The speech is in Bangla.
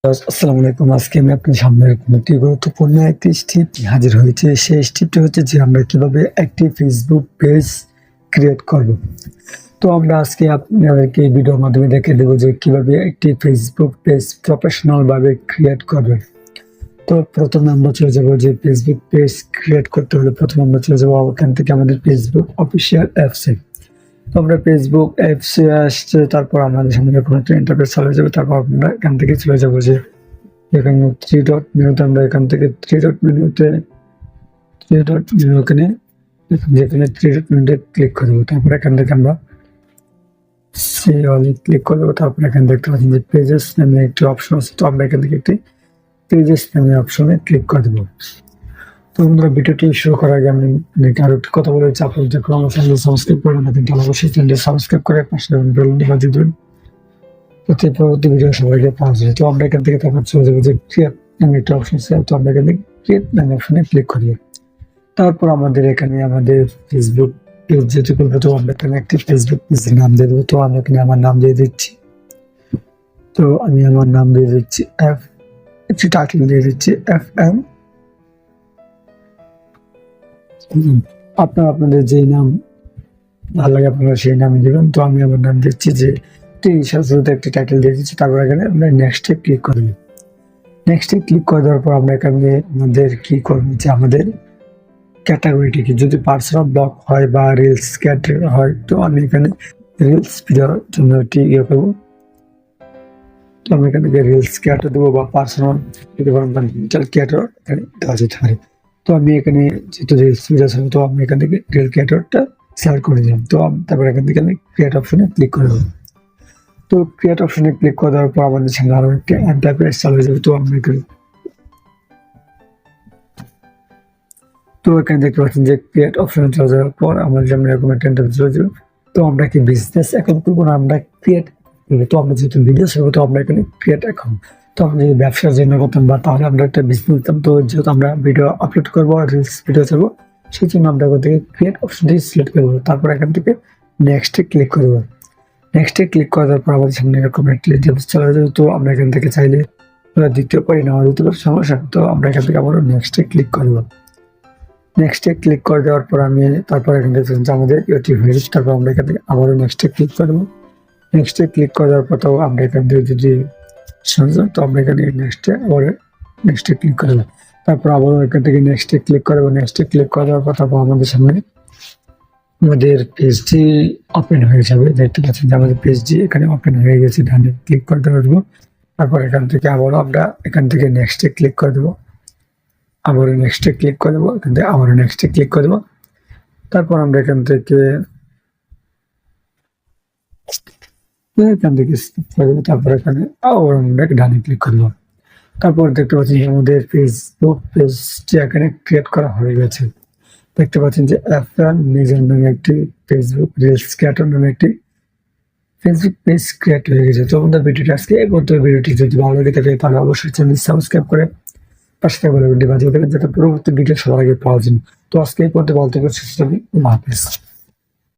আসসালামু আলাইকুম। আজকে আমি আপনার সামনে একটি গুরুত্বপূর্ণ একটি স্টেপ হাজির হয়েছি। সেই স্টেপটা হচ্ছে যে আমরা কিভাবে একটি ফেসবুক পেজ ক্রিয়েট করব। তো আমরা আজকে আপনাদেরকে এই ভিডিওর মাধ্যমে দেখিয়ে দেবো যে কিভাবে একটি ফেসবুক পেজ প্রফেশনাল ভাবে ক্রিয়েট করবেন। তো প্রথমে আমরা চলে যাব যে ফেসবুক পেজ ক্রিয়েট করতে হলে প্রথমে আমরা চলে যাব ওখান থেকে আমাদের ফেসবুক অফিসিয়াল অ্যাপসে। তো আমরা ফেসবুক অ্যাপসে আসছে, তারপর আমাদের সামনে কোনো একটা ইন্টারফেস চালু হয়ে যাবে। তারপর আমরা এখান থেকে চলে যাবো যে এখানে থ্রি ডট মেনুতে আমরা এখান থেকে থ্রি ডট মেনু এখানে যেখানে থ্রি ডট মেনুতে ক্লিক করে দেবো। তারপর এখান থেকে আমরা সি অলে ক্লিক করে দেবো। তারপর এখানে দেখতে পাচ্ছেন যে পেজেস নামে একটি অপশন আছে। তো আমরা এখান থেকে একটি পেজেস নামে অপশনে ক্লিক করে দেবো। তো বন্ধুরা, ভিডিওটি শুরু করার আগে আমি আরো একটি কথা বলে দিচ্ছি, আপনারা যখন আমার চ্যানেল সাবস্ক্রাইব করে না থাকেন তাহলে অবশ্যই চ্যানেলটি সাবস্ক্রাইব করে পাশে বেলটি বাজিয়ে দেবেন, যাতে পরবর্তী ভিডিও সবাইকে পাওয়া যায়। তো আমরা এখান থেকে তারপর চলে যাবো যে ক্রিয়েট নামে একটা অপশন আছে। তো আমরা এখান থেকে ক্রিয়েট নামে অপশনে ক্লিক করি। তারপর আমাদের এখানে আমাদের ফেসবুক পেজ যেহেতু করবো, তো আমরা এখানে একটি ফেসবুক পেজের নাম দিয়ে দেবো। তো আমি এখানে আমার নাম দিয়ে দিচ্ছি। তো আমি আমার নাম দিয়ে দিচ্ছি একটি টাইটেল দিয়ে দিচ্ছি FM। আপনাদের যে নাম ভালো লাগে আপনারা সেই নাম দিবেন। তো আমি আমার নাম দিচ্ছি যে শুরুতে একটি টাইটেল দিয়ে দিচ্ছি। তারপর এখানে আমরা নেক্সটে ক্লিক করব। নেক্সটে ক্লিক করে দেওয়ার পর আমরা এখানে আমাদের কি করব যে আমাদের ক্যাটাগরিটি কি, যদি পার্সোনাল ব্লগ হয় বা রিলস ক্যাটাগরি হয়, তো আমি এখানে রিলস ভিডিওর জন্য একটি ইয়ে করবো। তো আমি এখান থেকে রিলস ক্যাটার দেবো বা পার্সোনাল ডিজিটাল ক্যাটার এখানে দেওয়া যেতে পারে। তো আমি এখানে যেহেতু রিলস ভিডিও আছে, তো আমি এখান থেকে রিল ক্যাটারটা সিলেক্ট করে দিলাম। তো তারপর এখান থেকে আমি ক্রিয়েট অপশনে ক্লিক করে দেবো। তো ক্রিয়েট অপশনে ক্লিক করে দেওয়ার পর আমাদের সামনে আরো একটা ইন্টারফেস চালু হয়ে যাবে। তো আমরা এখানে দেখতে পাচ্ছেন যে ক্রিয়েট অপশনে চলে যাওয়ার পর আমাদের সামনে এরকম একটা ইন্টারফেস চলে যাবে। তো আমরা কি বিজনেস অ্যাকাউন্ট করবো না আমরা ক্রিয়েট করবো? তো আমরা যেহেতু ভিডিও করবো, তো আমরা এখানে ক্রিয়েট অ্যাকাউন্ট। তো আমরা যদি ব্যবসার জন্য করতাম বা তাহলে আমরা একটা বিজনেস দিতাম। তো যেহেতু আমরা ভিডিও আপলোড করবো আর রিলস ভিডিও ছাড়বো, সেই জন্য আমরা এখান থেকে ক্রিয়েট অপশনটি সিলেক্ট করবো। তারপর এখান থেকে নেক্সটে ক্লিক করবো। নেক্সটে ক্লিক করার পর আমাদের সামনে এরকম একটা ইন্টারফেস চলে যাবে। তো আমরা এখান থেকে চাইলে দিতে পারি না, দিতে পারি সমস্যা। তো আমরা এখান থেকে আবারও নেক্সটে ক্লিক করবো। নেক্সটে ক্লিক করে দেওয়ার পর আমি তারপর এখান থেকে আমাদের ইউটিউব হয়ে গেছে। তারপর আমরা এখান থেকে আবারও নেক্সটে ক্লিক করবো। নেক্সটে ক্লিক করে দেওয়ার পর তো আমরা এখান থেকে যদি তো আমরা এখানে নেক্সটে ক্লিক করবো। তারপর আবারও এখান থেকে নেক্সটে ক্লিক করবো। নেক্সটে ক্লিক করে দেওয়ার পর তারপর আমাদের সামনে আমাদের পেজটি ওপেন হয়ে যাবে। দেখতে পাচ্ছেন যে আমাদের পেজটি এখানে ওপেন হয়ে গেছে। ডানে ক্লিক করে দেবো। তারপর এখান থেকে আবারও আমরা এখান থেকে নেক্সটে ক্লিক করে দেবো। আবারও নেক্সটে ক্লিক করে দেবো। এখান থেকে আবারও নেক্সটে ক্লিক করে দেবো। তারপর আমরা এখান থেকে তারপর এখানে আবার আমরা ডানে ক্লিক করবো। তারপর দেখতে পাচ্ছেন যে আমাদের ফেসবুক পেজটি এখানে ক্রিয়েট করা হয়ে গেছে। দেখতে পাচ্ছেন যে এফরান মেজর নামে একটি ফেসবুক রিলস ক্রিয়েটর নামে একটি ফেসবুক পেজ ক্রিয়েট হয়ে গেছে। তো আমাদের ভিডিওটি আজকে ভিডিওটি যদি ভালো লেগে থাকে তাহলে অবশ্যই চ্যানেল সাবস্ক্রাইব করে পাশে থাকা বেল আইকনটি বাজিয়ে দেবেন, যাতে পরবর্তী ভিডিও সবার আগে পাওয়া যায়। তো আজকে এই পর্যন্ত বলতে পারছি, হাফেজ।